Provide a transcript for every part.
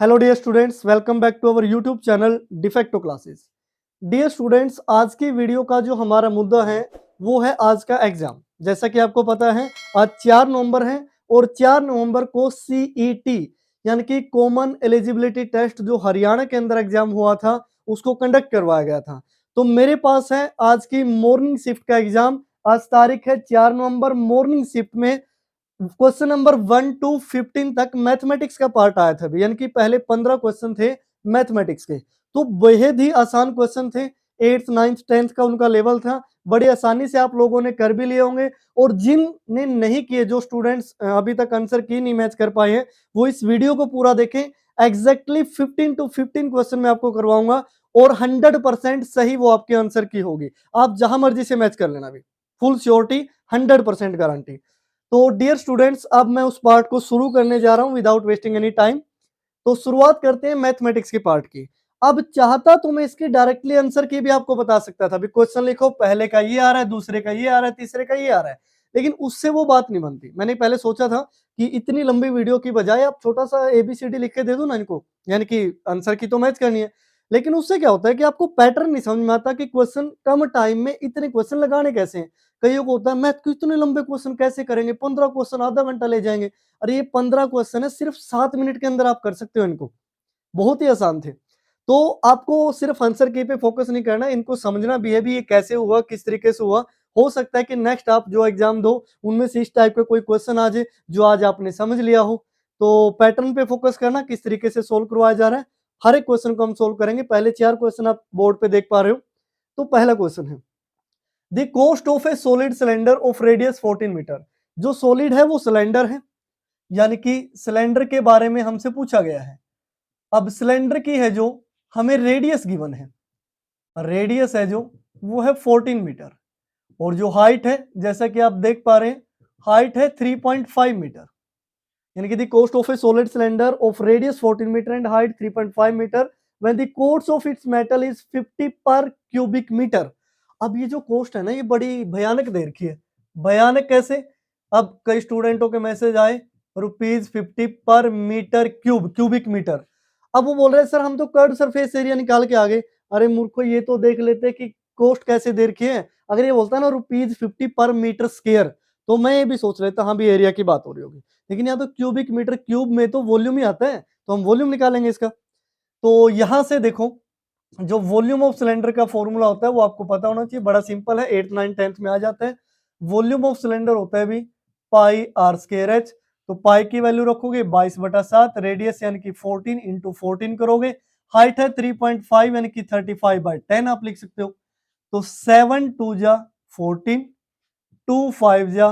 Hello dear students, welcome back to our YouTube channel Defacto Classes. Dear students, आज की video का जो हमारा मुद्दा है वो है आज का एग्जाम। जैसा कि आपको पता है आज 4 नवंबर है और 4 नवंबर को सीईटी यानी कि कॉमन एलिजिबिलिटी टेस्ट जो हरियाणा के अंदर एग्जाम हुआ था उसको कंडक्ट करवाया गया था। तो मेरे पास है आज की मॉर्निंग शिफ्ट का एग्जाम। आज तारीख है 4 नवंबर। मॉर्निंग शिफ्ट में क्वेश्चन नंबर 1 टू 15 तक मैथमेटिक्स का पार्ट आया था, यानी कि पहले 15 क्वेश्चन थे मैथमेटिक्स के। तो बेहद ही आसान क्वेश्चन थे। 8th 9th 10th का उनका लेवल था। बड़ी आसानी से आप लोगों ने कर भी लिए होंगे। और जिनने नहीं किए, जो स्टूडेंट्स अभी तक आंसर की नहीं मैच कर पाए हैं, वो इस वीडियो को पूरा देखें। एग्जैक्टली 15 टू 15 क्वेश्चन मैं आपको करवाऊंगा और 100% सही वो आपके आंसर की होगी। आप जहां मर्जी से मैच कर लेना भी, फुल श्योरिटी, 100% गारंटी। तो डियर स्टूडेंट्स, अब मैं उस पार्ट को शुरू करने जा रहा हूं विदाउट वेस्टिंग एनी टाइम। तो शुरुआत करते हैं मैथमेटिक्स के पार्ट की। अब चाहता तो मैं इसकी डायरेक्टली आंसर की भी आपको बता सकता था। अभी क्वेश्चन लिखो, पहले का ये आ रहा है, दूसरे का ये आ रहा है, तीसरे का ये आ रहा है, लेकिन उससे वो बात नहीं बनती। मैंने पहले सोचा था कि इतनी लंबी वीडियो की बजाय आप छोटा सा एबीसीडी लिख के दे दो ना इनको, यानी कि आंसर की तो मैच करनी है। लेकिन उससे क्या होता है कि आपको पैटर्न नहीं समझ में आता कि क्वेश्चन कम टाइम में इतने क्वेश्चन लगाने कैसे हैं। कईयों को होता है मैथ को इतने लंबे क्वेश्चन कैसे करेंगे, 15 क्वेश्चन आधा घंटा ले जाएंगे। अरे ये 15 क्वेश्चन है, सिर्फ 7 मिनट के अंदर आप कर सकते हो इनको। बहुत ही आसान थे। तो आपको सिर्फ आंसर की पे फोकस नहीं करना, इनको समझना भी है भी ये कैसे हुआ, किस तरीके से हुआ। हो सकता है कि नेक्स्ट आप जो एग्जाम दो उनमें से इस टाइप का कोई क्वेश्चन आ जाए जो आज आपने समझ लिया हो। तो पैटर्न पे फोकस करना, किस तरीके से सोल्व करवाया जा रहा है। हर एक क्वेश्चन को हम सोल्व करेंगे। पहले 4 क्वेश्चन आप बोर्ड पे देख पा रहे हो। तो पहला क्वेश्चन है, the cost of a solid cylinder of radius 14 metre. जो सॉलिड है वो सिलेंडर है, यानी कि सिलेंडर के बारे में हमसे पूछा गया है। अब सिलेंडर की है जो हमें रेडियस गिवन है, रेडियस है जो वो है 14 मीटर और जो हाइट है जैसा कि आप देख पा रहे हैं हाइट है 3.5 मीटर। यानी कि the cost of a solid cylinder of radius 14 metre and height 3.5 metre when the cost of its metal is 50 per cubic metre. अब ये जो कोस्ट है ना, ये बड़ी भयानक दे रखी है। भयानक कैसे? अब कई स्टूडेंटों के मैसेज आए ₹50 पर मीटर क्यूब, क्यूबिक मीटर। अब वो बोल रहे हैं सर हम तो कर्व सरफेस एरिया निकाल के आ गए। अरे मूर्खो, ये तो देख लेते कि कोस्ट कैसे दे रखी है। अगर ये बोलता है ना ₹50 पर मीटर स्क्वायर, तो मैं ये भी सोच लेता हाँ भी एरिया की बात हो रही होगी। लेकिन यहाँ तो क्यूबिक मीटर, क्यूब में तो वॉल्यूम ही आता है, तो हम वॉल्यूम निकालेंगे इसका। तो यहां से देखो, जो वॉल्यूम ऑफ सिलेंडर का फॉर्मूला होता है वो आपको पता होना चाहिए, बड़ा सिंपल है, 8th 9th 10th में आ जाता है। वॉल्यूम ऑफ सिलेंडर होता है भी पाई आर स्क्वायर एच। तो पाई की वैल्यू रखोगे 22/7, रेडियस यानी कि 14 इंटू 14 करोगे, हाइट है 3.5 यानी कि 35/10 आप लिख सकते हो। तो 7 2 जा 14, 2 5 जा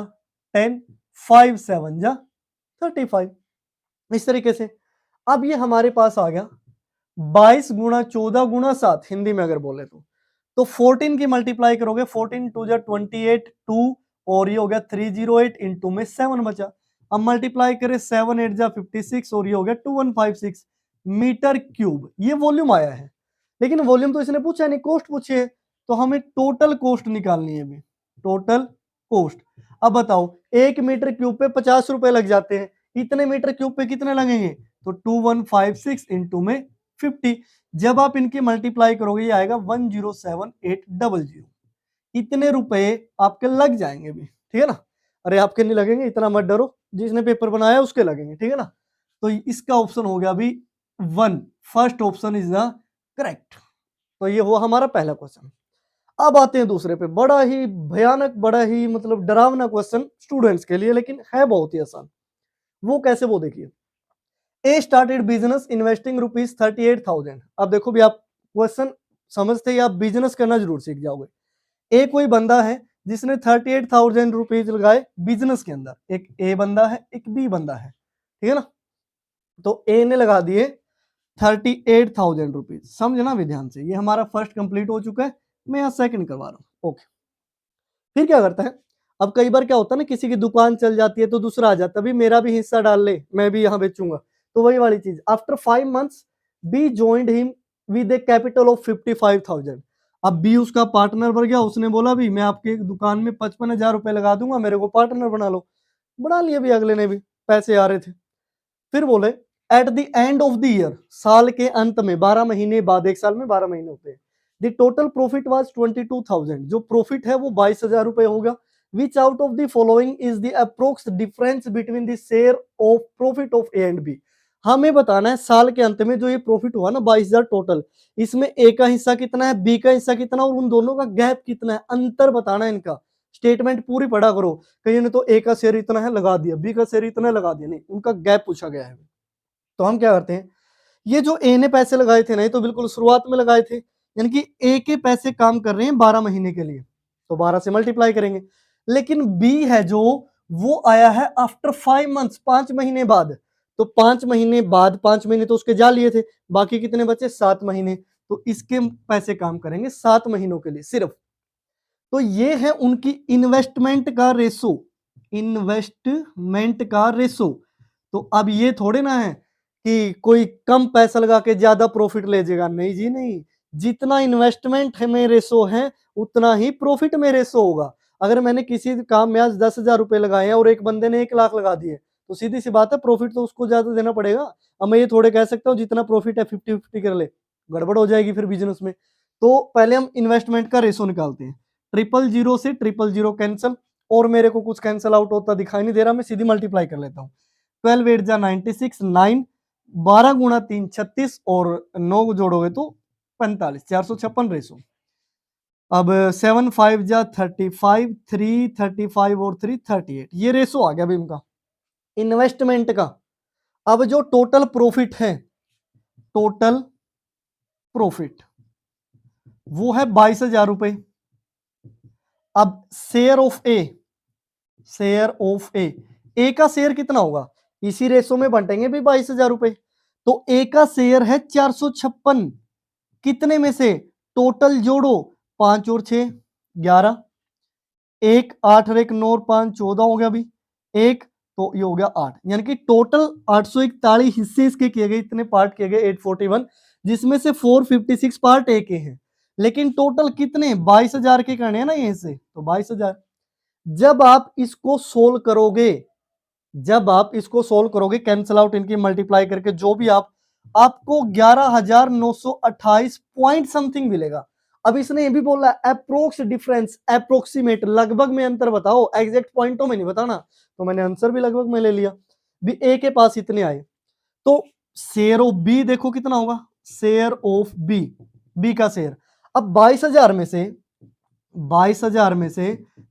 10, 5 7 जा 35, इस तरीके से। अब ये हमारे पास आ गया 22 गुणा 14 गुणा 7, हिंदी में अगर बोले तो 14 की मल्टीप्लाई करोगे, 14 2 जा 28, 2 और ये हो गया 308 इंटू में 7 बचा। अब मल्टीप्लाई करें 7 8 जा 56 और ये हो गया 2156 मीटर क्यूब। ये वॉल्यूम आया है, लेकिन वॉल्यूम तो इसने पूछा नहीं, कोस्ट पूछी है। तो हमें टोटल कोस्ट निकालनी है भी, टोटल कोस्ट। अब बताओ 1 मीटर क्यूब पे 50 रुपए लग जाते हैं, इतने मीटर क्यूब पे कितने लगेंगे? तो 2156 इंटू में 50। जब आप इनकी मल्टीप्लाई करोगे ये आएगा 107800। इतने रुपए आपके लग जाएंगे भी, ठीक है ना। अरे आपके नहीं लगेंगे, इतना मत डरो, जिसने पेपर बनाया उसके लगेंगे, ठीक है ना। तो इसका ऑप्शन हो गया अभी 1, first option is the correct. तो ये हुआ हमारा पहला क्वेश्चन। अब आते हैं दूसरे पे, बड़ा ही भयानक, बड़ा ही मतलब डरावना क्वेश्चन स्टूडेंट्स के लिए, लेकिन है बहुत ही आसान। वो कैसे, वो देखिए। ए स्टार्टेड बिजनेस इन्वेस्टिंग ₹38,000। अब देखो भी, आप क्वेश्चन समझते ही आप बिजनेस करना जरूर सीख जाओगे। ए कोई बंदा है जिसने ₹38,000 लगाए बिजनेस के अंदर। एक ए बंदा है, एक बी बंदा है, ठीक है ना। तो ए ने लगा दिए ₹38,000। समझना भी ध्यान से, ये हमारा फर्स्ट कंप्लीट हो चुका है, मैं यहाँ सेकंड करवा रहा हूँ। ओके, फिर क्या करता है, अब कई बार क्या होता है ना, किसी की दुकान चल जाती है तो दूसरा आ जाता है, अभी मेरा भी हिस्सा डाल ले, मैं भी यहाँ बेचूंगा। तो वही वाली चीज, after 5 months B joined him with a capital of 55,000। अब बी उसका पार्टनर बन गया, उसने बोला भी मैं आपकी दुकान में 55,000 रुपए लगा दूंगा, मेरे को पार्टनर बना लो। बना लिए भी, अगले ने भी, पैसे आ रहे थे। फिर बोले at the end of the year, साल के अंत में 12 महीने बाद, एक साल में 12 महीने होते हैं, द टोटल प्रॉफिट वाज 22,000, जो प्रॉफिट है वो 22,000 रुपए होगा। Which out of the following is the approx difference between the share of profit of A and B. हमें बताना है साल के अंत में जो ये प्रॉफिट हुआ ना 22,000 टोटल, इसमें ए का हिस्सा कितना है, बी का हिस्सा कितना, और उन दोनों का गैप कितना है, अंतर बताना है इनका। स्टेटमेंट पूरी पढ़ा करो, कहीं ने तो ए का शेयर इतना है लगा दिया, बी का शेयर इतना लगा दिया, नहीं, उनका गैप पूछा गया है। तो हम क्या करते हैं, ये जो ए ने पैसे लगाए थे ना, ये तो बिल्कुल शुरुआत में लगाए थे, यानी कि ए के पैसे काम कर रहे हैं 12 महीने के लिए, तो 12 से मल्टीप्लाई करेंगे। लेकिन बी है जो, वो आया है आफ्टर 5 मंथ्स, 5 महीने बाद, तो 5 महीने बाद, 5 महीने तो उसके जा लिए थे, बाकी कितने बचे, 7 महीने, तो इसके पैसे काम करेंगे 7 महीनों के लिए सिर्फ। तो ये है उनकी इन्वेस्टमेंट का रेशो, इन्वेस्टमेंट का रेशो। तो अब ये थोड़े ना है कि कोई कम पैसा लगा के ज्यादा प्रॉफिट ले जाएगा, नहीं जी नहीं, जितना इन्वेस्टमेंट है में रेशो है उतना ही प्रॉफिट में रेशो होगा। अगर मैंने किसी काम में आज 10,000 रुपए लगाए हैं और एक बंदे ने 1 लाख लगा दिए, तो सीधी सी बात है प्रॉफिट तो उसको ज्यादा देना पड़ेगा। अब मैं ये थोड़े कह सकता हूँ जितना प्रॉफिट है 50-50 कर ले, गड़बड़ हो जाएगी फिर बिजनेस में। तो पहले हम इन्वेस्टमेंट का रेशो निकालते हैं, 000 से 000 कैंसिल, और मेरे को कुछ कैंसिल आउट होता दिखाई नहीं दे रहा, मैं सीधी मल्टीप्लाई कर लेता हूँ। 12 8 जा 96, 9 12 गुणा 3 36, और 9 जोड़ोगे तो 45, 456 रेशो। अब 7 5 जा 35, 3 35 और 3 38, ये रेशो आ गया अभी इनका इन्वेस्टमेंट का। अब जो टोटल प्रॉफिट है, टोटल प्रॉफिट वो है 22,000 रुपए। अब share of A, share of A का शेयर कितना होगा, इसी रेशो में बंटेंगे भी 22,000 रुपए। तो ए का शेयर है 456, कितने में से, टोटल जोड़ो, 5 और 6 11, 1 8 और 1 9 और 5 14 हो गया अभी, एक तो ये हो गया 8, यानी कि टोटल 841 हिस्से इसके किए गए, इतने पार्ट किए गए 841, जिसमें से 456 पार्ट ए के हैं। लेकिन टोटल कितने, 22,000 के करने हैं ना यहीं से, तो 22,000। जब आप इसको सोल्व करोगे, जब आप इसको सोल्व करोगे कैंसिल आउट इनकी मल्टीप्लाई करके, जो भी आपको 11,928 पॉइंट समथिंग मिलेगा। अब इसने ये भी बोला अप्रोक्स डिफरेंस, अप्रोक्सीमेट, लगभग में अंतर बताओ, एग्जैक्ट पॉइंटों में नहीं बताना, तो मैंने आंसर भी लगभग में ले लिया। भी ए के पास इतने आए, तो शेयर ऑफ बी देखो कितना होगा, शेयर ऑफ बी, बी का शेयर। अब 22,000 में से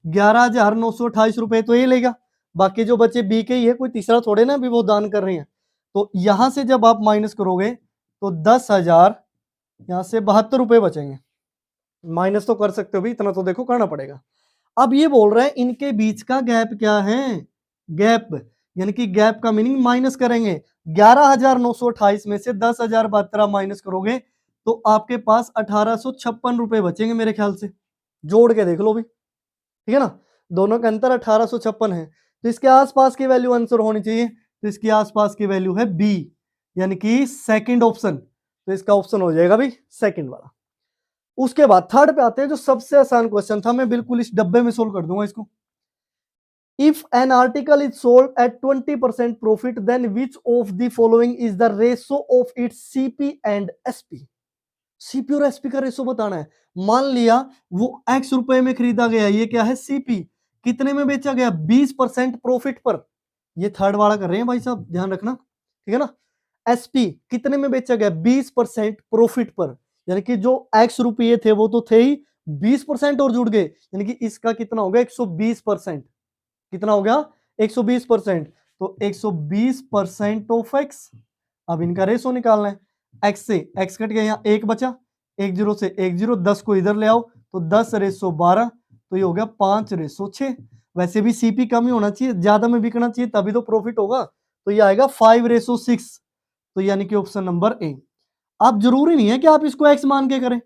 11,928 रुपए तो ये लेगा, बाकी जो बचे बी के ही है, कोई तीसरा थोड़े ना भी वो दान कर रहे हैं। तो यहां से जब आप माइनस करोगे तो 10,000, यहां से 72 रुपए बचेंगे। माइनस तो कर सकते हो भी, इतना तो देखो करना पड़ेगा। अब ये बोल रहे हैं इनके बीच का गैप क्या है, गैप, यानी कि गैप का मीनिंग माइनस करेंगे। 11,928 में से 10,072 माइनस करोगे तो आपके पास 1,856 रुपए बचेंगे मेरे ख्याल से, जोड़ के देख लो भी, ठीक है ना, दोनों का अंतर 1,856 है। तो इसके आसपास की वैल्यू आंसर होनी चाहिए, तो इसके आसपास की वैल्यू है बी, यानी कि सेकंड ऑप्शन, तो इसका ऑप्शन हो जाएगा भी सेकंड वाला। उसके बाद थर्ड पे आते हैं, जो सबसे आसान क्वेश्चन था, मैं बिल्कुल इस डब्बे में सोल्व कर दूंगा इसको। If an article is sold at 20% profit, then which of the following is the ratio of its CP and SP. CP और एसपी का रेशो बताना है। मान लिया वो x रुपए में खरीदा गया, ये क्या है सीपी, कितने में बेचा गया, 20% प्रॉफिट पर, ये थर्ड वाला कर रहे हैं भाई साहब, ध्यान रखना, ठीक है ना। एसपी कितने में बेचा गया, 20% प्रॉफिट पर, यानी कि जो x रुपये थे वो तो थे ही, 20% और जुड़ गए, यानी कि इसका कितना हो गया 120%, कितना हो गया 120%, तो 120% ऑफ x। अब इनका रेशो निकालना है, x से x कट गया, यहाँ 1 बचा, 1 0 से 1 0, 10 को इधर ले आओ तो 10/12, तो ये हो गया 5/6। वैसे भी सीपी कम ही होना चाहिए, ज्यादा में बिकना चाहिए तभी तो प्रॉफिट होगा, तो ये आएगा 5/6, तो यानी कि ऑप्शन नंबर ए। अब जरूरी नहीं है कि आप इसको x मान के करें,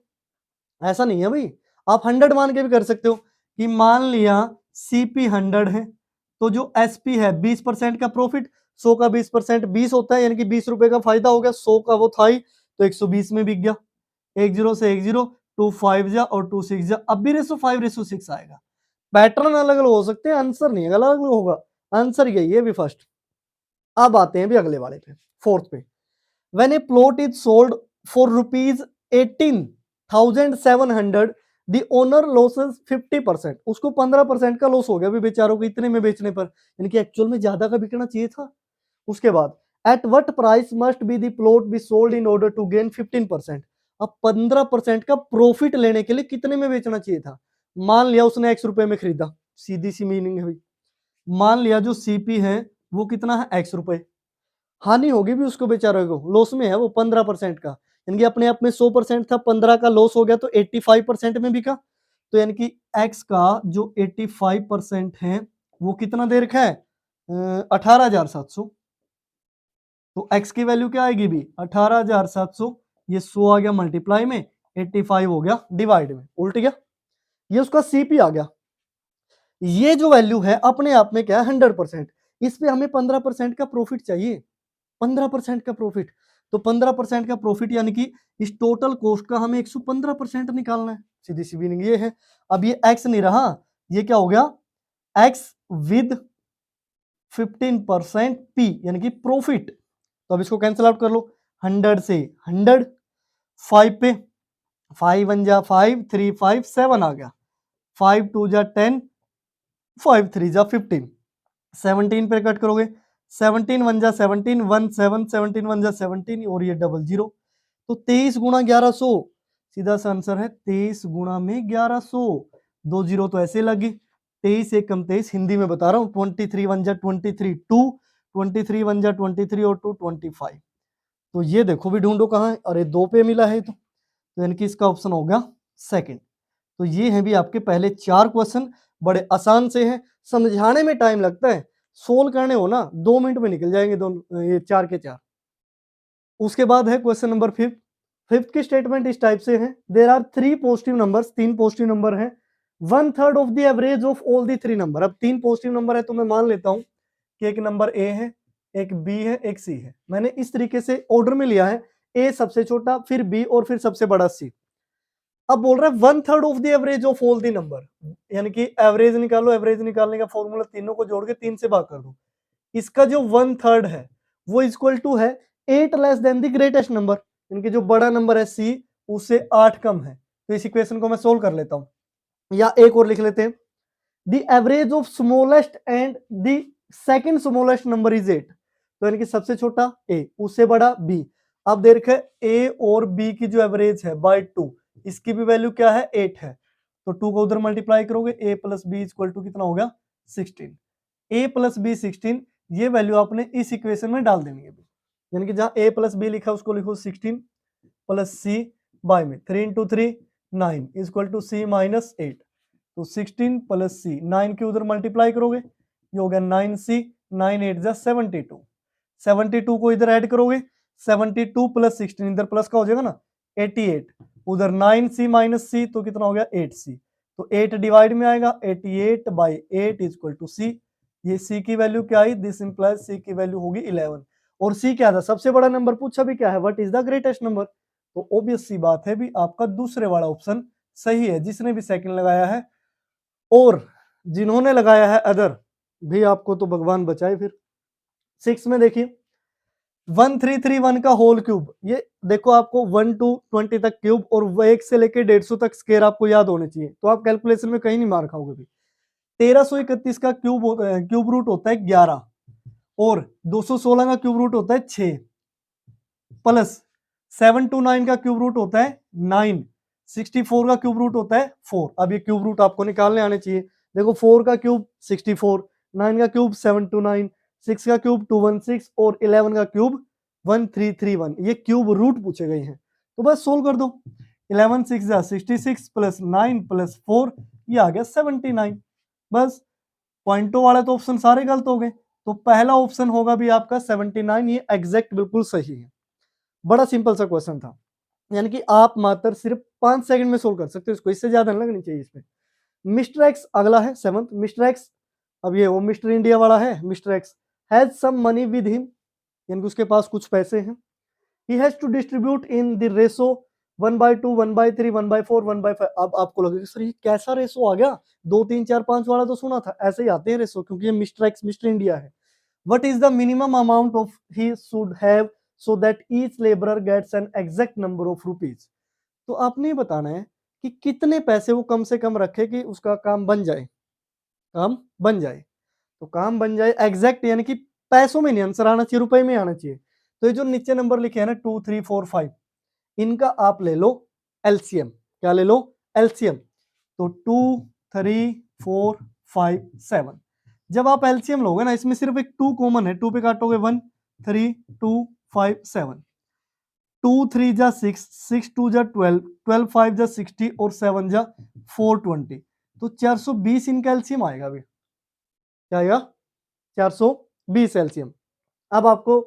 ऐसा नहीं है भाई, आप 100 मान के भी कर सकते हो, कि मान लिया सीपी 100 है, तो जो एसपी है 20% का प्रॉफिट, 100 का 20% 20 होता है, यानी कि 20 रुपए का फायदा हो गया, 100 का वो था ही, तो 120 में बिक गया। 1 0 से 1 0, 2 5 जा और 2 6 जा, अब भी रेशो 5/6 आएगा। पैटर्न अलग अलग हो सकते हैं, आंसर नहीं अलग अलग होगा, आंसर यही है भी फर्स्ट। अब आते हैं भी अगले वाले पे, फोर्थ पे, when A plot is sold for ₹18,700 the owner losses 50%, उसको 15% का लॉस हो गया अभी बेचारों को इतने में बेचने पर, यानी कि एक्चुअल में ज्यादा का बिकना चाहिए था। उसके बाद at what price must be the plot be sold in order to gain 15%, अब 15% का प्रॉफिट लेने के लिए कितने में बेचना चाहिए था। मान लिया उसने X रुपए में खरीदा, सीधी सी मीनिंग है भाई, मान लिया जो सीपी है वो कितना है X रुपए, हानि होगी भी उसको बेचारे को, लॉस में है वो 15% का, यानी कि अपने आप में 100% था, 15 का लॉस हो गया तो 85% में बिका, तो यानी कि X का जो 85% है वो कितना दे रखा है 18,700, तो x की वैल्यू क्या आएगी भी 18,700, ये 100 आ गया मल्टीप्लाई में, 85 हो गया डिवाइड में, उल्ट गया, ये उसका सीपी आ गया। ये जो वैल्यू है अपने आप में क्या है 100%, इस पे हमें 15% का प्रॉफिट चाहिए, 15% का प्रॉफिट, तो 15% का प्रॉफिट यानी कि इस टोटल कॉस्ट का हमें 115% निकालना है, सीधी सी मीनिंग ये है। अब ये x नहीं रहा, ये क्या हो गया x विद 15% p यानी कि प्रॉफिट, तो अब इसको कैंसिल आउट कर लो, 100 से 100, 5 पे 5 1 जा 5, 3 5 7 आ गया, 5 2 जा 10, 5 3 जा 15, 17 पे कट करोगे, 17 1 जा 17, 1 7, 17 1 जा 17 और ये डबल जीरो, तो 23 गुणा 1100, सीधा सा आंसर है 23 गुणा में 1100, दो जीरो तो ऐसे लगी, 23 एक कम 23, हिंदी में बता रहा हूँ, 23 1 जा 23 2, 23 1 जा 23 और 2 25, तो ये देखो भी ढूंढो कहाँ है, अरे 2 पे मिला है, तो यानी कि इसका ऑप्शन होगा सेकंड। तो ये है भी आपके पहले 4 क्वेश्चन, बड़े आसान से हैं, समझाने में टाइम लगता है, सोल्व करने हो ना 2 मिनट में निकल जाएंगे दोनों, ये 4 के 4। उसके बाद है क्वेश्चन नंबर 5th की स्टेटमेंट इस टाइप से है, there are 3 positive numbers, 3 positive number हैं, 1/3 of the average of all the 3 number. अब 3 पॉजिटिव नंबर है तो मैं मान लेता हूं कि एक नंबर ए है, एक बी है, एक सी है, मैंने इस तरीके से ऑर्डर में लिया है, ए सबसे छोटा, फिर बी और फिर सबसे बड़ा सी। अब बोल रहा है 1/3 of the average of all the number, यानी कि एवरेज निकालो, एवरेज निकालने का फॉर्मूला तीनों को जोड़ के 3 से भाग कर दो, इसका जो 1/3 है वो इक्वल टू है 8 less than the greatest number, यानी कि जो बड़ा नंबर है सी उससे 8 कम है, तो इस इक्वेशन को मैं सोल्व कर लेता हूं, या एक और लिख लेते हैं, the average of smallest and the second smallest number is 8, तो यानी कि सबसे छोटा ए, उससे बड़ा बी। अब देख ए और बी की जो एवरेज है बाय 2, इसकी भी वैल्यू क्या है 8 है, तो 2 को उधर मल्टीप्लाई करोगे, a plus B equal to कितना हो गया 16, a प्लस बी 16, ये वैल्यू आपने इस इक्वेशन में डाल देनी है, यानी कि जहां a प्लस बी लिखा उसको लिखो 16 प्लस सी बाय में 3 into 3 9 equal to C minus 8, तो 16 प्लस सी 9 के उधर मल्टीप्लाई करोगे, ये हो गया 9c, 9 8 जा 72, 72 को इधर ऐड करोगे, 72 प्लस 16 इधर प्लस का हो जाएगा ना 88, उधर 9c माइनस सी तो कितना हो गया 8c, तो 8 डिवाइड में आएगा, 88 बाई 8 इक्वल टू सी, ये c की वैल्यू क्या आई, दिस इंप्लाइज c की वैल्यू होगी 11, और c क्या था सबसे बड़ा नंबर पूछा भी क्या है, what is the greatest number, तो ऑब्वियस सी बात है भी आपका दूसरे वाला ऑप्शन सही है, जिसने भी सेकंड लगाया है, और जिन्होंने लगाया है अदर भी आपको तो भगवान बचाए। फिर 6 में देखिए 1331 का होल क्यूब, ये देखो आपको 1 to 20 तक क्यूब और 1 से लेके 150 तक स्क्वायर आपको याद होने चाहिए, तो आप कैलकुलेशन में कहीं नहीं मार खाओगे भी। 1331 का क्यूब रूट होता है 11, और 216 का क्यूब रूट होता है 6, प्लस 729 का क्यूब रूट होता है 9, 64 का क्यूब रूट होता है 4। अब ये क्यूब रूट आपको निकालने आने चाहिए, देखो 4 का क्यूब 64, 9 का क्यूब 729, 6 का क्यूब 216 और 11 का क्यूब 1331, ये क्यूब रूट पूछे गए हैं, तो बस सोल्व कर दो, 11 6 जा 66 प्लस 9 प्लस 4, ये आ गया 79, बस पॉइंटों वाले तो ऑप्शन सारे गलत हो गए, तो पहला ऑप्शन होगा भी आपका 79, ये एग्जैक्ट बिल्कुल सही है। बड़ा सिंपल सा क्वेश्चन था, यानी कि आप मात्र सिर्फ 5 सेकंड में सोल्व कर सकते हो इसको, इससे ज्यादा नहीं लगनी चाहिए इसमें। मिस्टर एक्स अगला है 7th, मिस्टर एक्स, अब ये वो मिस्टर इंडिया वाला है, mister X has some money with him, यानी कि उसके पास कुछ पैसे हैं, he has to distribute in the ratio 1/2 1/3 1/4 1/5। अब आपको लगेगा सर ये कैसा रेशो आ गया, 2 3 4 5 वाला तो सुना था, ऐसे ही आते हैं रेशो, क्योंकि ये मिस्टर एक्स मिस्टर इंडिया है। What is the minimum amount of he should have so that each labourer gets an exact number of rupees. तो आपने ये बताना है कि कितने पैसे वो कम से कम रखे कि उसका काम बन जाए, काम बन जाए। तो काम बन जाए एग्जैक्ट यानी कि पैसों में नहीं आंसर आना चाहिए, रुपए में आना चाहिए। तो ये जो नीचे नंबर लिखे हैं ना 2 3 4 5, इनका आप ले लो एलसीएम। क्या ले लो? एलसीएम। तो 2 3 4 5 7, जब आप एलसीएम लोगे ना, इसमें सिर्फ एक 2 कॉमन है, 2 पे काटोगे 1 3 2 5 7, 2 3 जा 6, 6 2 जा 12, 12 5 जा 60 और 7 जा 420। तो 420 इनका एलसीएम आएगा। अभी क्या आएगा? 420 एलसीएम। अब आपको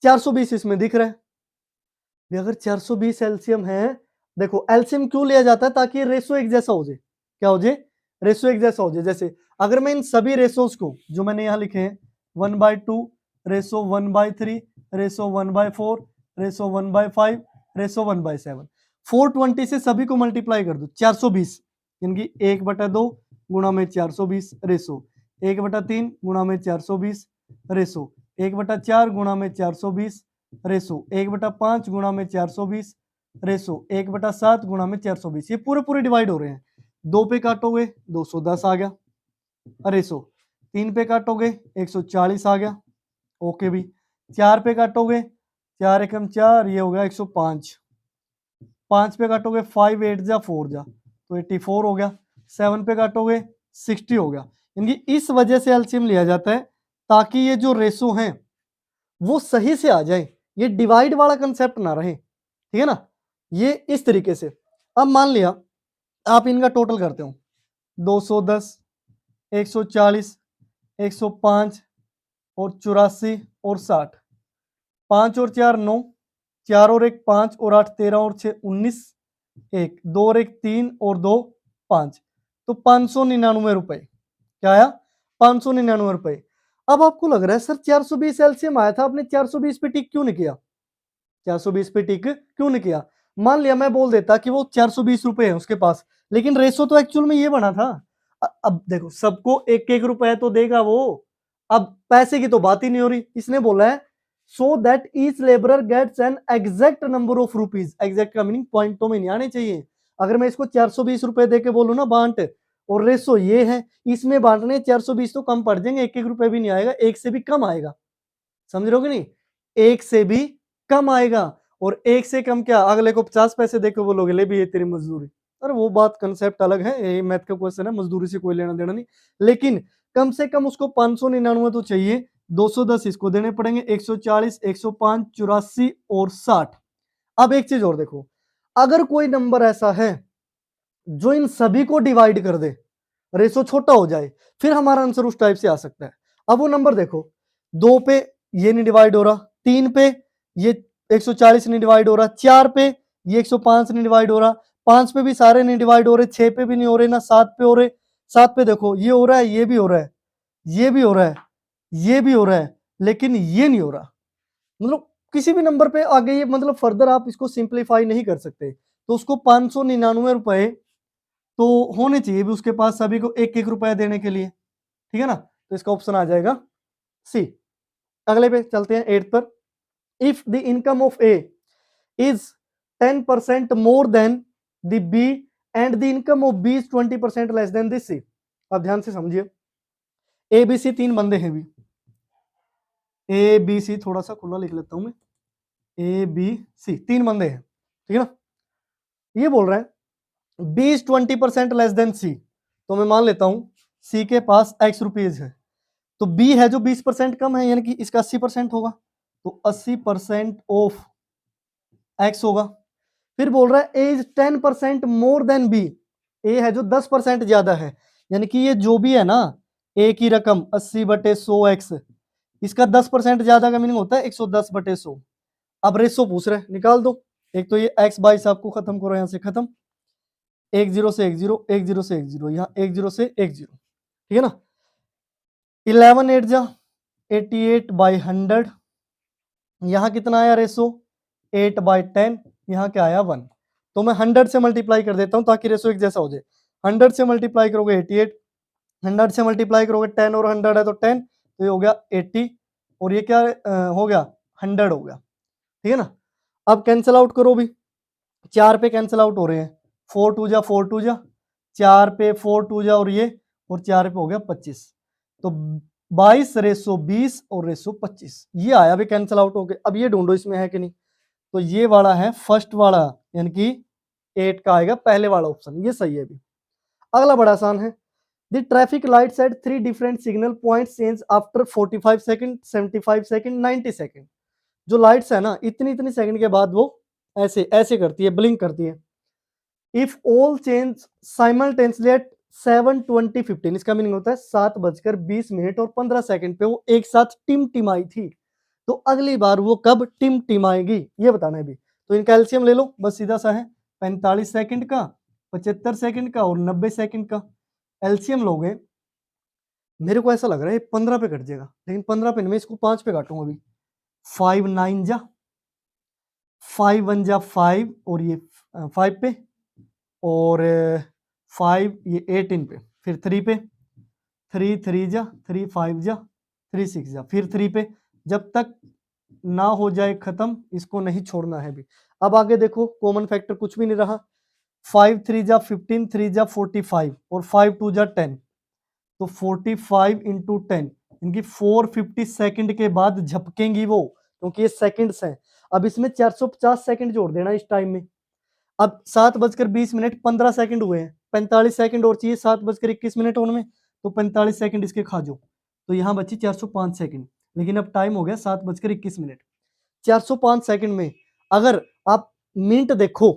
420 इसमें दिख रहा है। अगर 420 एलसीएम है, देखो एलसीएम क्यों लिया जाता है? ताकि रेशो एक जैसा हो जाए। क्या हो जाए? रेशो एक जैसा हो जाए। जैसे अगर मैं इन सभी रेशोज को जो मैंने यहां लिखे हैं 1/2 रेशो 1/3 रेशो 1/4 रेशो 1/5 रेशो 1/7, 420 से सभी को मल्टीप्लाई कर दो 420, यानी 1/2 गुणा में 420 रेशो 1/3 गुणा में 420 रेशो 1/4 गुणा में 420 रेशो 1/5 गुणा में 420 रेशो 1/7 गुणा में 420। ये पूरे पूरे डिवाइड हो रहे हैं। 2 पे काटोगे 210 आ गया रेशो, 3 पे काटोगे 140 आ गया, ओके भी। 4 पे काटोगे 4 एकम 4, ये हो गया 105। 5 पे काटोगे 5 8 जा 4 जा तो 84 हो गया। 7 पे काटोगे 60 हो गया। यानी इस वजह से एलसीएम लिया जाता है ताकि ये जो रेशो हैं वो सही से आ जाए, ये डिवाइड वाला कंसेप्ट ना रहे, ठीक है ना। ये इस तरीके से। अब मान लिया आप इनका टोटल करते हो 210 140 105 और 84 और 60, 5 और 4 9, 4 और 1 5 और 8 13 और 6 19, 1 2 और 1 3 और 2 5, तो 599 रुपए। क्या आया? 599 रुपए। अब आपको लग रहा है सर 420 एलसीएम आया था, आपने 420 पे टिक क्यों नहीं किया? 420 पे टिक क्यों नहीं किया? मान लिया मैं बोल देता कि वो 420 रुपए है उसके पास, लेकिन रेशो तो एक्चुअल में ये बना था। अब देखो सबको एक एक रुपया तो देगा वो, अब पैसे की तो बात ही नहीं हो रही। इसने बोला है so that each labourer gets an exact number of rupees. Exact का मीनिंग पॉइंटों में नहीं आने चाहिए। अगर मैं इसको 420 रुपए दे के बोलूं ना बांट, और रेशो ये है, इसमें बांटने 420 तो कम पड़ जाएंगे, एक एक रुपए भी नहीं आएगा, एक से भी कम आएगा। समझ रहे हो कि नहीं? एक से भी कम आएगा। और एक से कम क्या, अगले को 50 पैसे देकर बोलोगे ले भी ये तेरी मजदूरी, अरे वो बात कंसेप्ट अलग है, ये मैथ का क्वेश्चन है, मजदूरी से कोई लेना देना नहीं। लेकिन कम से कम उसको 599 तो चाहिए, 210 इसको देने पड़ेंगे, 140 105 84 और 60। अब एक चीज और देखो, अगर कोई नंबर ऐसा है जो इन सभी को डिवाइड कर दे, रेशो छोटा हो जाए, फिर हमारा आंसर उस टाइप से आ सकता है। अब वो नंबर देखो, 2 पे ये नहीं डिवाइड हो रहा, 3 पे ये 140 नहीं डिवाइड हो रहा, 4 पे ये 105 नहीं डिवाइड हो रहा, 5 पे भी सारे नहीं डिवाइड हो रहे, 6 पे भी नहीं हो रहे, ना 7 पे हो रहे। 7 पे देखो ये हो रहा है, ये भी हो रहा है, ये भी हो रहा है, ये भी हो रहा है, लेकिन ये नहीं हो रहा। मतलब किसी भी नंबर पे आगे ये, मतलब फर्दर आप इसको सिंप्लीफाई नहीं कर सकते। तो उसको 599 रुपए तो होने चाहिए भी उसके पास सभी को एक एक रुपया देने के लिए, ठीक है ना। तो इसका ऑप्शन आ जाएगा सी। अगले पे चलते हैं 8 पर। If the income of A is 10% more than the B and the income of B is 20% less than this C. अब ध्यान से समझिए, ए बी सी 3 बंदे हैं भी, ए बी सी थोड़ा सा खुला लिख लेता हूं मैं, ए बी सी 3 बंदे हैं, ठीक है ना। ये बोल रहे हैं बी इज 20% लेस देन सी, तो मैं मान लेता हूं सी के पास x रुपीज है, तो बी है जो 20% कम है, यानी कि इसका 80% होगा, तो 80% ऑफ x होगा। फिर बोल रहा है ए इज 10% मोर देन बी, ए है जो 10% ज्यादा है, यानी कि ये जो भी है ना, ए की रकम 80/100x, इसका 10% ज्यादा का मीनिंग होता है 110/100। अब रेशो पूछ रहे हैं, निकाल दो। एक तो ये x बाई साहब को खत्म करो, यहां से खत्म, 1 0 से 1 0 1 0 से 1 0, यहाँ 1 0 से 1 0, ठीक है ना। 11 8 जा 88/100, यहाँ कितना आया रेशो 8/10, यहाँ क्या आया 1। तो मैं 100 से मल्टीप्लाई कर देता हूँ ताकि रेशो एक जैसा हो जाए। 100 से मल्टीप्लाई करोगे 88, 100 से मल्टीप्लाई करोगे 10 और 100 है तो 10, तो ये हो गया 80, और ये क्या हो गया 100 हो गया, ठीक है ना। अब कैंसिल आउट करो भी, 4 पे कैंसिल आउट हो रहे हैं, 4 टू जा 4 टू जा, 4 पे 4 टू जा और ये, और 4 पे हो गया 25, तो 22 रेसो 20 और रेसो 25 ये आया भी कैंसिल आउट हो गए। अब ये ढूंढो इसमें है कि नहीं, तो ये वाला है फर्स्ट वाला, यानी कि 8 का आएगा पहले वाला ऑप्शन, ये सही है भी। अगला बड़ा आसान है, the traffic lights at 3 different signal points change after 45 second, 75 second, 90 second. जो लाइट्स है ना इतनी इतनी सेकंड के बाद वो ऐसे ऐसे करती है, ब्लिंक करती है। If all change simultaneously eight 7:20:15, इसका मीनिंग होता है 7:20 और 15 सेकंड पे वो एक साथ टिमटिमाई थी, तो अगली बार वो कब टिमटिमाएगी ये बताना है भी। तो इनका एलसीएम ले लो, बस सीधा सा है 45 सेकंड का, 75 सेकंड का और 90 सेकंड का एलसीएम लोगे। मेरे को ऐसा लग रहा है 15 पे कट जाएगा, लेकिन 15 पे नहीं, मैं इसको 5 पे काटूंगा अभी। 5 9 जा, 5 1 जा 5 और ये 5 पे, और 5 ये 18 पे, फिर 3 पे, 3 3 जा 3 5 जा 3 6 जा, फिर 3 पे, जब तक ना हो जाए खत्म इसको नहीं छोड़ना है भी। अब आगे देखो कॉमन फैक्टर कुछ भी नहीं रहा, 5 3 जा 15, 3 जा 45 और 5 2 जा 10, तो 45 इंटू 10, इनकी 450 सेकंड के बाद झपकेंगी वो, क्योंकि ये सेकंड्स हैं। अब इसमें 450 सेकंड जोड़ देना इस टाइम में। अब 7:20 15 सेकंड हुए हैं, 45 सेकंड और चाहिए 7:21 होने में, तो 45 सेकंड इसके खा जाओ, तो यहाँ बची 405 सेकंड। लेकिन अब टाइम हो गया 7:21। 405 सेकंड में अगर आप मिनट देखो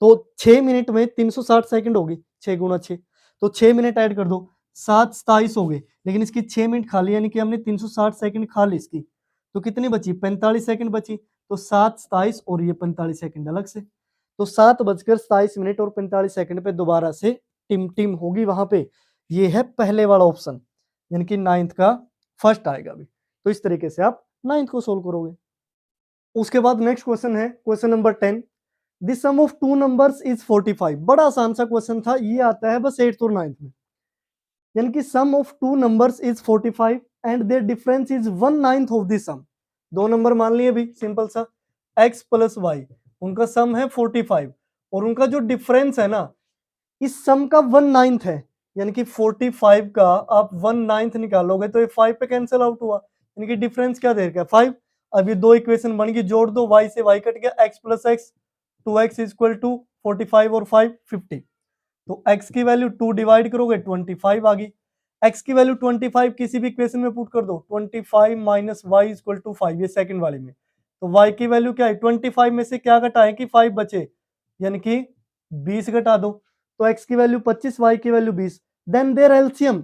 तो 6 मिनट में 360 सेकंड होगी, 6 गुणा 6, तो 6 मिनट ऐड कर दो, 7 27 हो गए, लेकिन इसकी 6 मिनट खा ली, यानी कि हमने 360 सेकंड खा ली इसकी, तो कितनी बची 45 सेकंड बची, तो 7 27 और ये 45 सेकंड अलग से, तो 7:27 और 45 सेकंड पे दोबारा से टिम टिम होगी वहां पे। ये है पहले वाला ऑप्शन, यानी कि 9th का फर्स्ट आएगा भी। तो इस तरीके से आप 9th को सोल्व करोगे। उसके बाद नेक्स्ट क्वेश्चन है question number 10, the sum of two numbers is 45। बड़ा आसान सा क्वेश्चन था, ये आता है बस 8th और 9th में, यानी कि sum of two numbers is 45 and their difference is 1/9 of the sum. दो नंबर मान लिए भी, सिंपल सा, x प्लस y, उनका सम है 45 और उनका जो डिफरेंस है ना इस सम का 1/9 है, यानी कि 45 का आप 1/9 निकालोगे तो ये 5 पे कैंसिल आउट हुआ, यानी कि डिफरेंस क्या दे रखा है 5। अब ये दो इक्वेशन बन गई, जोड़ दो, y से y कट गया, x plus x, 2x equal to 45 और 5 50, तो x की वैल्यू 2 डिवाइड करोगे 25 आ गई। x की वैल्यू 25 किसी भी इक्वेशन में पुट कर दो, 25 माइनस वाई इक्वल टू 5, ये सेकंड वाले में, तो y की वैल्यू क्या है 25 में से क्या घटाएं कि 5 बचे, यानी कि 20 घटा दो, तो x की वैल्यू 25, y की value 20। Then their LCM,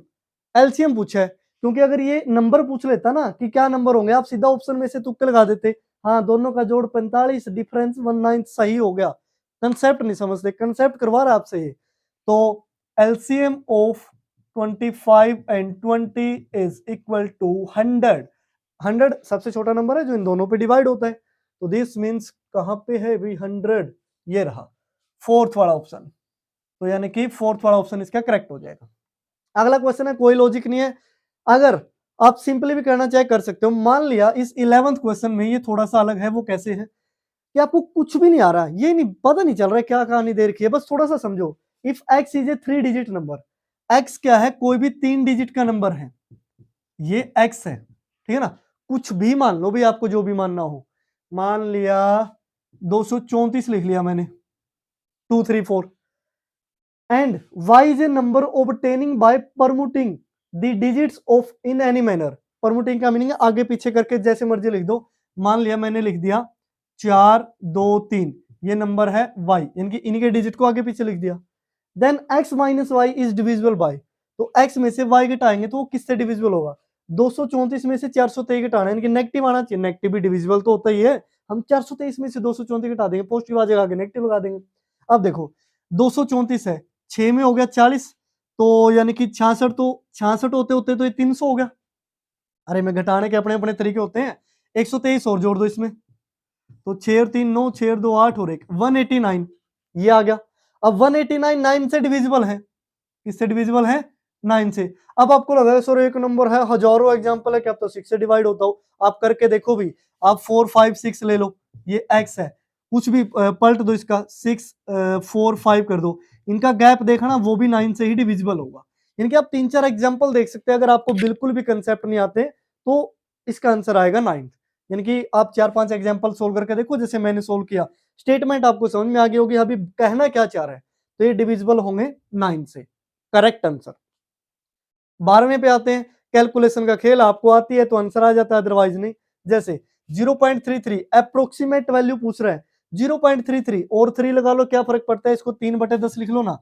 LCM पूछा है, क्योंकि अगर ये नंबर पूछ लेता ना कि क्या नंबर होंगे, आप सीधा ऑप्शन में से तुक्के लगा देते, हाँ दोनों का जोड़ 45, डिफरेंस 1/9 सही हो गया। कंसेप्ट नहीं समझते, कंसेप्ट करवा रहा आपसे ये। तो LCM of 25 and 20 is equal to 100। 100 सबसे छोटा नंबर है जो इन दोनों पे डिवाइड होता है, तो दिस मींस कहां पे है भी 100, ये रहा फोर्थ वाला ऑप्शन, तो यानी कि फोर्थ वाला ऑप्शन इसका करेक्ट हो जाएगा। अगला क्वेश्चन है, कोई लॉजिक नहीं है, अगर आप सिंपली भी करना चाहे कर सकते हो। मान लिया इस 11th क्वेश्चन में ये थोड़ा सा अलग है, वो कैसे है कि आपको कुछ भी नहीं आ रहा, ये नहीं पता नहीं चल रहा है क्या कहानी दे रखी है, बस थोड़ा सा समझो। If x is a 3 digit number, x क्या है कोई भी 3 डिजिट का नंबर है, ये x है, ठीक है ना, कुछ भी मान लो भी, आपको जो भी मानना हो, मान लिया 234 लिख लिया मैंने, 2 3 4, and y is a number obtaining by permuting the digits of in any manner। permuting का मीनिंग है आगे पीछे करके जैसे मर्जी लिख दो। मान लिया मैंने लिख दिया 4 2 3, ये नंबर है y, यानी कि इनके डिजिट को आगे पीछे लिख दिया। Then x minus y is divisible by, तो x में से y घटाएंगे तो वो किससे डिविजिबल होगा, 234 में से 423 घटाना है, यानी कि नेगेटिव आना चाहिए, नेगेटिव भी डिविजिबल तो होता ही है, हम 423 में से 234 घटा देंगे, पॉजिटिव आ जाएगा, आगे नेगेटिव लगा देंगे। अब देखो 234 है, 6 में हो गया 40, तो यानी कि 66, तो 66 होते होते तो ये 300 हो गया। अरे मैं घटाने के अपने अपने तरीके होते हैं, 123 और जोड़ दो इसमें, तो 6 और 3 9, 6 और 2 8 और 1 189, ये आ गया। अब 189 9 से डिविजिबल है, किससे डिविजिबल है 9 से। अब आपको लगा सर एक नंबर है, हजारों एग्जाम्पल है, क्या तो 6 से डिवाइड होता हो। आप करके देखो भी, आप 4 5 6 ले लो, ये x है, कुछ भी पलट दो इसका, 6 4 5 कर दो, इनका गैप देखना, वो भी 9 से ही डिविजिबल होगा। यानी कि आप 3-4 एग्जाम्पल देख सकते हैं। अगर आपको बिल्कुल भी कंसेप्ट नहीं आते तो इसका आंसर आएगा 9। यानी कि आप 4-5 एग्जाम्पल सोल्व करके देखो, जैसे मैंने सोल्व किया, स्टेटमेंट आपको समझ में आ गई होगी अभी कहना क्या चाह रहा है। तो ये डिविजिबल होंगे 9 से, करेक्ट आंसर। 12वें पे आते हैं, कैलकुलेशन का खेल आपको आती है तो आंसर आ जाता है, अदरवाइज नहीं। जैसे 0.33 अप्रोक्सीमेट वैल्यू पूछ रहा है, 0.33 और 3 लगा लो, क्या फर्क पड़ता है, इसको 3/10 लिख लो ना,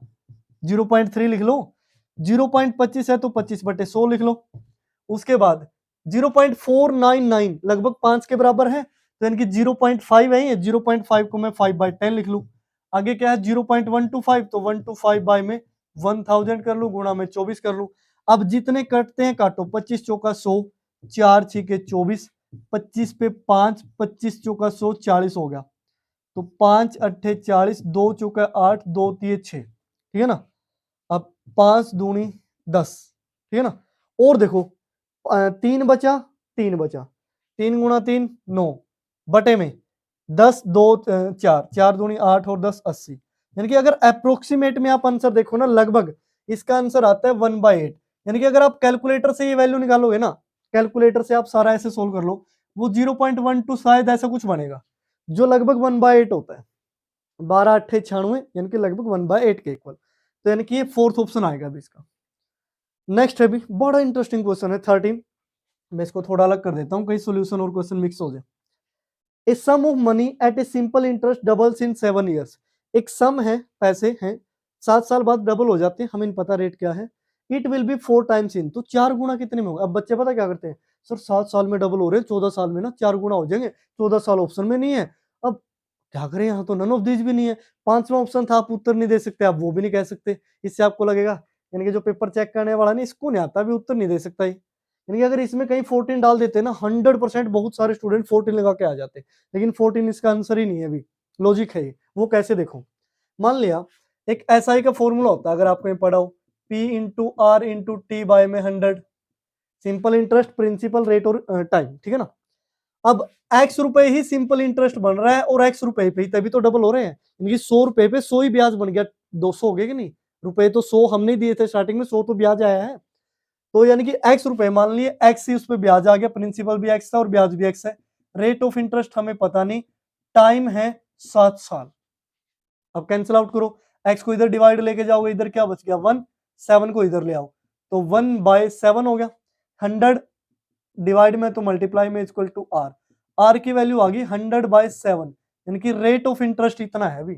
0.3 लिख लो। 0.25 है तो 25/100 लिख लो। उसके बाद 0.499 लगभग 5 के बराबर है, तो यानी कि 0.5 है, ये 0.5 को मैं 5/10 लिख लूं। आगे क्या है 0.125, तो 125 बाय में 1000 कर लूं, गुणा में 24 कर लूं। अब जितने कटते हैं काटो, 25 चौका 100, 4 6 के 24, 25 पे 5, 25 चौका 100, 40 हो गया। तो 5 8 40, 2 चौका 8, 2 3 6, ठीक है ना। अब 5 दूनी 10, ठीक है ना। और देखो 3 बचा, 3 बचा, 3 गुणा 3 9 बटे में 10 2 4, 4 दूनी 8 और 10 80। यानी कि अगर अप्रोक्सीमेट में आप आंसर देखो ना, लगभग इसका आंसर आता है 1/8। यानी कि अगर आप कैलकुलेटर से ये वैल्यू निकालोगे ना, कैलकुलेटर से आप सारा ऐसे सोल्व कर लो, वो 0.12 शायद ऐसा कुछ बनेगा, जो लगभग 1/8 होता है। 12 8 96, यानी कि लगभग 1/8 के इक्वल। तो यानी कि ये फोर्थ ऑप्शन आएगा अभी इसका। नेक्स्ट है भी बड़ा इंटरेस्टिंग क्वेश्चन है 13। मैं इसको थोड़ा अलग कर देता हूं, कहीं सॉल्यूशन और क्वेश्चन मिक्स हो जाए। A sum of money at a simple interest doubles in 7 years. एक सम है, पैसे हैं, 7 साल बाद डबल हो जाते हैं, हमें पता रेट क्या है। It will be 4 times in, तो 4 गुना कितने में होगा। अब बच्चे पता क्या करते हैं, सर 7 साल में डबल हो रहे हैं, 14 साल में ना 4 गुना हो जाएंगे, 14 साल ऑप्शन में नहीं है। अब क्या करें, यहाँ तो नन ऑफ दिस भी नहीं है। 5वां ऑप्शन था, आप उत्तर नहीं दे सकते, आप वो भी नहीं कह सकते। इससे आपको लगेगा, यानी कि जो पेपर चेक करने वाला नहीं, इसको नहीं आता, अभी उत्तर नहीं दे सकता ही। यानी कि अगर इसमें कहीं 14 डाल देते ना, 100% बहुत सारे स्टूडेंट 14 लगा के आ जाते, लेकिन 14 इसका आंसर ही नहीं है। अभी लॉजिक है ये, वो कैसे देखो। मान लिया एक एसआई का फॉर्मूला होता है, अगर आपको ये पढ़ा हो, P into R into T by में 100, सिंपल इंटरेस्ट, प्रिंसिपल, रेट और टाइम, ठीक है ना। अब x रुपए ही सिंपल इंटरेस्ट बन रहा है और x रुपए पे ही तभी तो डबल हो रहे हैं। इनकी 100 रुपए पे 100 ही ब्याज बन गया, 200 हो गए कि नहीं। रुपए तो 100 हमने दिए थे स्टार्टिंग में, 100 तो ब्याज आया है। तो यानी कि x रुपए, मान लिए x ही उस पर ब्याज आ गया, प्रिंसिपल भी x था और ब्याज भी x है। रेट ऑफ इंटरेस्ट हमें पता नहीं, टाइम है 7 साल। अब कैंसिल आउट करो, x को इधर डिवाइड लेके जाओगे, इधर क्या बच गया 1, 7 को इधर ले आओ, तो 1/7 हो गया। 100 डिवाइड में तो मल्टीप्लाई में इक्वल टू आर, आर की वैल्यू आ गई 100/7, यानी कि रेट ऑफ इंटरेस्ट इतना है अभी।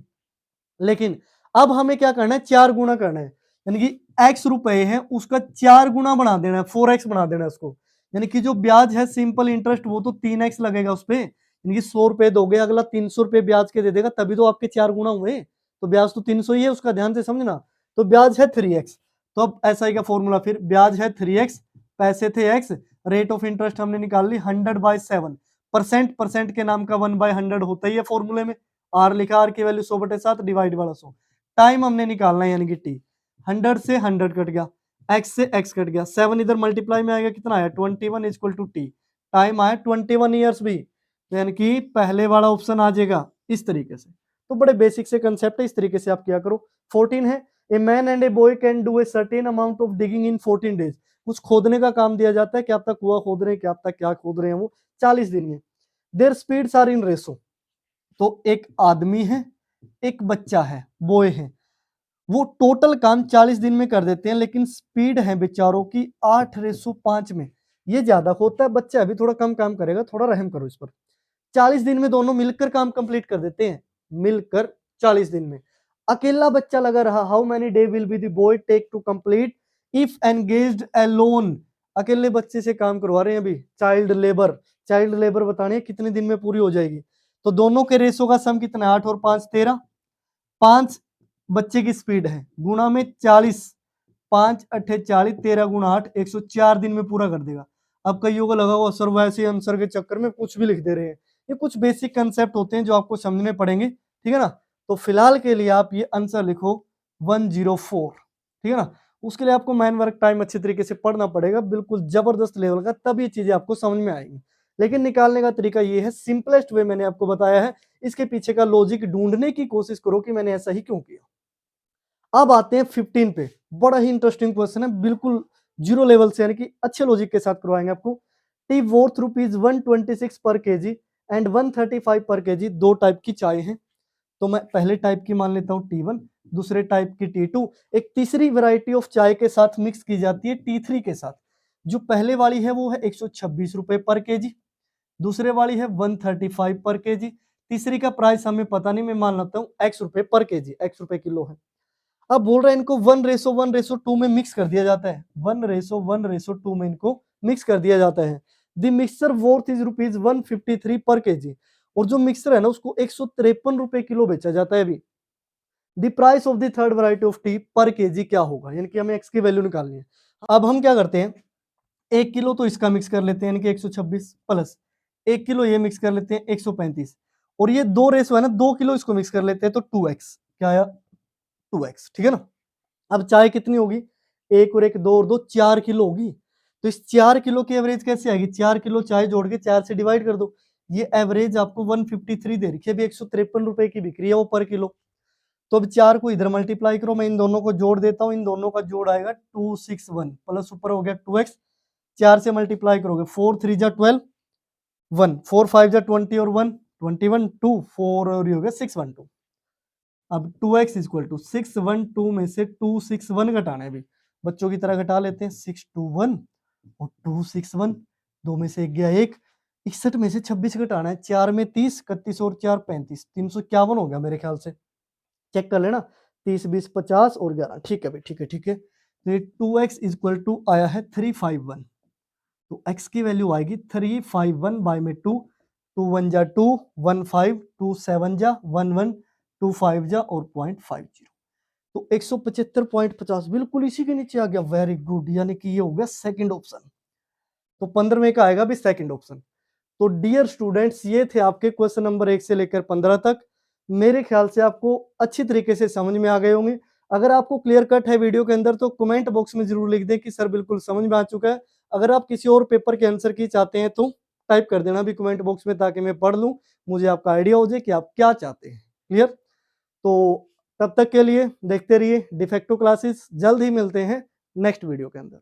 लेकिन अब हमें क्या करना है, 4 गुना करना है, यानी कि x रुपए है उसका 4 गुना बना देना है, 4x बना देना है उसको। यानी कि जो ब्याज है सिंपल इंटरेस्ट, वो तो 3x लगेगा उस पर, यानी कि 100 रुपए दोगे, अगला 300 रुपए ब्याज के दे देगा, तभी तो आपके 4 गुना हुए। तो ब्याज तो 300 ही है उसका, ध्यान से समझना। तो ब्याज है 3x, तो अब SI का फॉर्मूला, फिर ब्याज है 3x, पैसे थे x, रेट ऑफ इंटरेस्ट हमने निकाल ली 100/7, परसेंट के नाम का 1/100 होता ही है फॉर्मूले में। आर लिखा, आर की वैल्यू 100/7 डिवाइड वाला 100। टाइम हमने निकालना है, यानी कि टी, 100 से 100 कट गया, x से x कट गया, 7 इधर मल्टीप्लाई में आएगा, कितना आया 21 इक्वल टू टी। टाइम आया 21 ईयर्स भी, तो यानी कि पहले वाला ऑप्शन आ जाएगा इस तरीके से। तो बड़े बेसिक से कंसेप्ट है, इस तरीके से आप क्या करो। 14 है, a man and a boy can do a certain amount of digging in 14 days. कुछ खोदने का काम दिया जाता है, क्या आप तक कुआ खोद रहे हैं, क्या आप तक क्या खोद रहे हैं, वो 40 दिन में। Their speeds are in ratio, तो एक आदमी है, एक बच्चा है, बॉय है, वो टोटल काम 40 दिन में कर देते हैं, लेकिन स्पीड है बेचारों की 8:5 में। ये ज्यादा होता है, बच्चा अभी थोड़ा कम काम करेगा, थोड़ा रहम करो इस पर। 40 दिन में दोनों मिलकर काम कंप्लीट कर देते हैं, मिलकर 40 दिन में। अकेला बच्चा लगा रहा, how many day will be the boy take to complete if engaged alone. अकेले बच्चे से काम करवा रहे हैं अभी, चाइल्ड लेबर, चाइल्ड लेबर बतानी है कितने दिन में पूरी हो जाएगी। तो दोनों के रेशो का सम कितना है, 8 और 5 13, 5 बच्चे की स्पीड है, गुणा में 40, 5 8 40, 13 गुणा 8, 104 दिन में पूरा कर देगा। अब कईयों को लगा हुआ सर वैसे आंसर के चक्कर में कुछ भी लिख दे रहे हैं। ये कुछ बेसिक कंसेप्ट होते हैं जो आपको समझने पड़ेंगे, ठीक है ना। तो फिलहाल के लिए आप ये आंसर लिखो 104, ठीक है ना। उसके लिए आपको मैन वर्क टाइम अच्छी तरीके से पढ़ना पड़ेगा, बिल्कुल जबरदस्त लेवल का, तब ये चीजें आपको समझ में आएंगी। लेकिन निकालने का तरीका ये है, सिंपलेस्ट वे मैंने आपको बताया है, इसके पीछे का लॉजिक ढूंढने की कोशिश करो कि मैंने ऐसा ही क्यों किया। अब आते हैं 15 पे, बड़ा ही इंटरेस्टिंग क्वेश्चन है, बिल्कुल जीरो लेवल से, यानी कि अच्छे लॉजिक के साथ करवाएंगे आपको। टी वर्थ ₹126 पर केजी एंड 135 पर केजी, दो टाइप की चाय है। तो मैं पहले टाइप की मान लेता हूँ T1, दूसरे टाइप की T2, एक तीसरी वैरायटी ऑफ चाय के साथ मिक्स की जाती है T3 के साथ। जो पहले वाली है वो है 126 रुपए पर केजी, दूसरे वाली है 135 पर केजी, तीसरी का प्राइस हमें पता नहीं, मैं मान लेता हूँ x रुपए पर केजी, x रुपए किलो है। अब बोल रहे हैं इनको 1:1:2 में मिक्स कर दिया जाता है, 1:1:2 में इनको मिक्स कर दिया जाता है। द मिक्सचर वर्थ इज ₹153 पर केजी, और जो मिक्सर है ना उसको 153 रुपए किलो बेचा जाता है अभी। The price of the third variety of T पर केजी क्या होगा, यानी कि हमें एक्स की वैल्यू निकालनी है। अब हम क्या करते हैं, 1 किलो तो इसका मिक्स कर लेते हैं, यानी कि 126 प्लस 1 किलो ये मिक्स कर लेते हैं 135, और ये दो रेशो है ना, 2 किलो इसको मिक्स कर लेते हैं तो 2x, क्या आया 2x, ठीक है ना। अब चाय कितनी होगी, 1 और 1 2 और 2 4 किलो होगी, तो इस 4 किलो की एवरेज कैसे आएगी, 4 किलो चाय जोड़ के 4 से डिवाइड कर दो, ये एवरेज आपको 153 दे रखी है, अभी 153 रुपए की बिक्री है वो पर किलो। तो अब 4 को इधर मल्टीप्लाई करो, मैं इन दोनों को जोड़ देता हूँ, इन दोनों का जोड़ आएगा 261 प्लस ऊपर हो गया 2x, 4 से मल्टीप्लाई करोगे 4 3 जा 12, 1 4 5 जा 20 और 1 21 2 4 और ये हो गया 612। अब 2x इक्वल टू 612 में से 261 घटाना है, अभी बच्चों की तरह घटा लेते हैं, 621 और 261, दो में से एक गया एक, 61 में से 26 घटाना है, 4 में 30, 31 और 4 35, 351 हो गया मेरे ख्याल से, चेक कर लेना, 30 20 50 और 11, ठीक है भाई, ठीक है ठीक है। तो ये 2x इक्वल टू आया है 351, तो x की वैल्यू आएगी 351 बाय में 2, 2 1 जा 2, 1 5, 2 7 जा 1 1, 2 5 जा और 0.50, तो 175.50 बिल्कुल इसी के नीचे आ गया, वेरी गुड, यानी कि ये हो गया सेकंड ऑप्शन। तो 15वें का आएगा भी सेकंड ऑप्शन। तो डियर स्टूडेंट्स, ये थे आपके क्वेश्चन नंबर 1 से लेकर 15 तक, मेरे ख्याल से आपको अच्छी तरीके से समझ में आ गए होंगे। अगर आपको क्लियर कट है वीडियो के अंदर तो कमेंट बॉक्स में जरूर लिख दें कि सर बिल्कुल समझ में आ चुका है। अगर आप किसी और पेपर के आंसर की चाहते हैं तो टाइप कर देना भी कमेंट बॉक्स में, ताकि मैं पढ़ लूँ, मुझे आपका आइडिया हो जाए कि आप क्या चाहते हैं। क्लियर? तो तब तक के लिए देखते रहिए डिफेक्टो क्लासेस, जल्द ही मिलते हैं नेक्स्ट वीडियो के अंदर।